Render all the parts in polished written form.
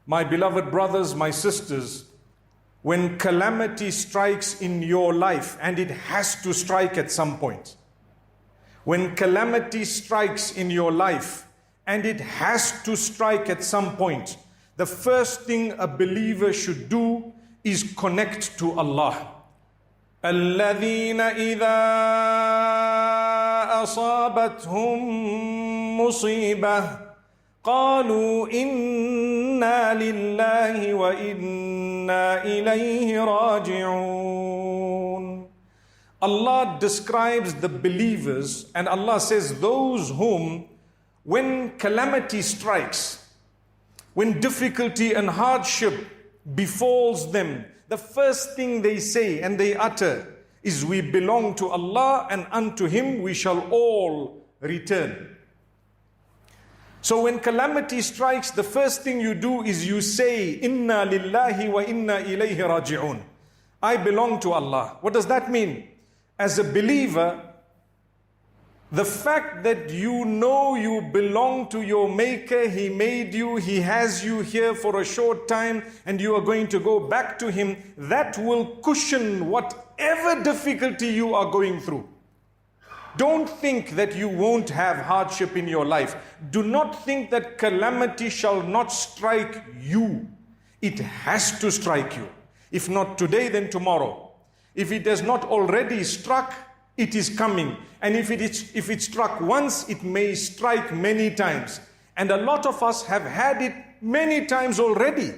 My beloved brothers, my sisters, when calamity strikes in your life, and it has to strike at some point, when calamity strikes in your life, and it has to strike at some point, the first thing a believer should do is connect to Allah. الَّذِينَ إِذَا أَصَابَتْهُم مُّصِيبَةٌ قَالُوا إِنَّا لِلَّهِ وَإِنَّا إِلَيْهِ رَاجِعُونَ. Allah describes the believers, and Allah says those whom, when calamity strikes, when difficulty and hardship befalls them, the first thing they say and they utter is, we belong to Allah and unto Him we shall all return. So when calamity strikes, the first thing you do is you say, Inna lillahi wa inna ilayhi raji'un. I belong to Allah. What does that mean? As a believer, the fact that you know you belong to your Maker, He made you, He has you here for a short time, and you are going to go back to Him, that will cushion whatever difficulty you are going through. Don't think that you won't have hardship in your life. Do not think that calamity shall not strike you. It has to strike you. If not today, then tomorrow. If it has not already struck, it is coming. And if it struck once, it may strike many times. And a lot of us have had it many times already.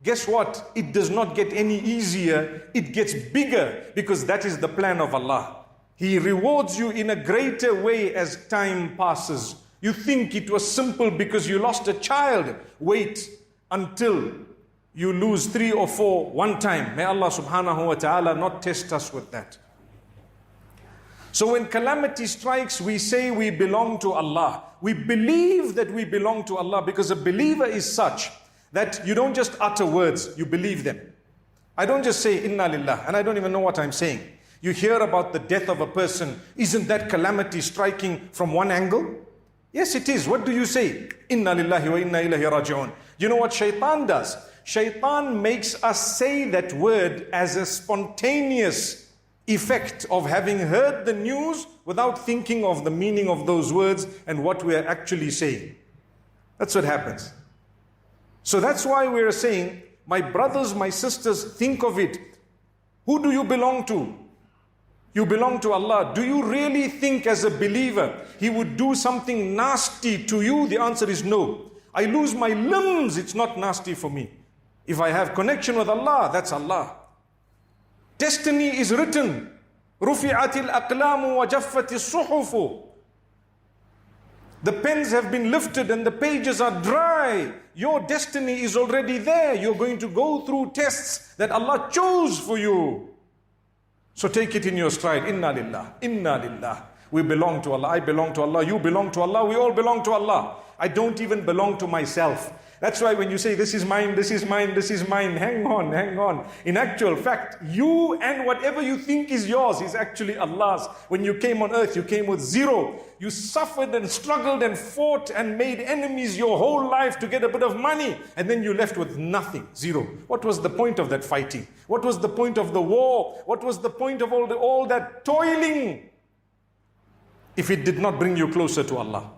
Guess what? It does not get any easier. It gets bigger, because that is the plan of Allah. He rewards you in a greater way as time passes. You think it was simple because you lost a child. Wait until you lose 3 or 4 one time. May Allah subhanahu wa ta'ala not test us with that. So when calamity strikes, we say we belong to Allah. We believe that we belong to Allah, because a believer is such that you don't just utter words, you believe them. I don't just say Inna Lillah and I don't even know what I'm saying. You hear about the death of a person. Isn't that calamity striking from one angle? Yes, it is. What do you say? Inna lillahi wa inna ilayhi raji'un. You know what shaitan does? Shaitan makes us say that word as a spontaneous effect of having heard the news without thinking of the meaning of those words and what we are actually saying. That's what happens. So that's why we are saying, my brothers, my sisters, think of it. Who do you belong to? You belong to Allah. Do you really think as a believer He would do something nasty to you? The answer is no. I lose my limbs, it's not nasty for me. If I have connection with Allah, that's Allah. Destiny is written. رُفِعَتِ الْأَقْلَامُ وَجَفَّتِ الصُّحُفُ. The pens have been lifted and the pages are dry. Your destiny is already there. You're going to go through tests that Allah chose for you. So take it in your stride. Inna lillah, inna lillah. We belong to Allah. I belong to Allah. You belong to Allah. We all belong to Allah. I don't even belong to myself. That's why when you say this is mine, this is mine, this is mine, hang on, hang on. In actual fact, you and whatever you think is yours is actually Allah's. When you came on earth, you came with zero. You suffered and struggled and fought and made enemies your whole life to get a bit of money. And then you left with nothing, zero. What was the point of that fighting? What was the point of the war? What was the point of all that toiling if it did not bring you closer to Allah?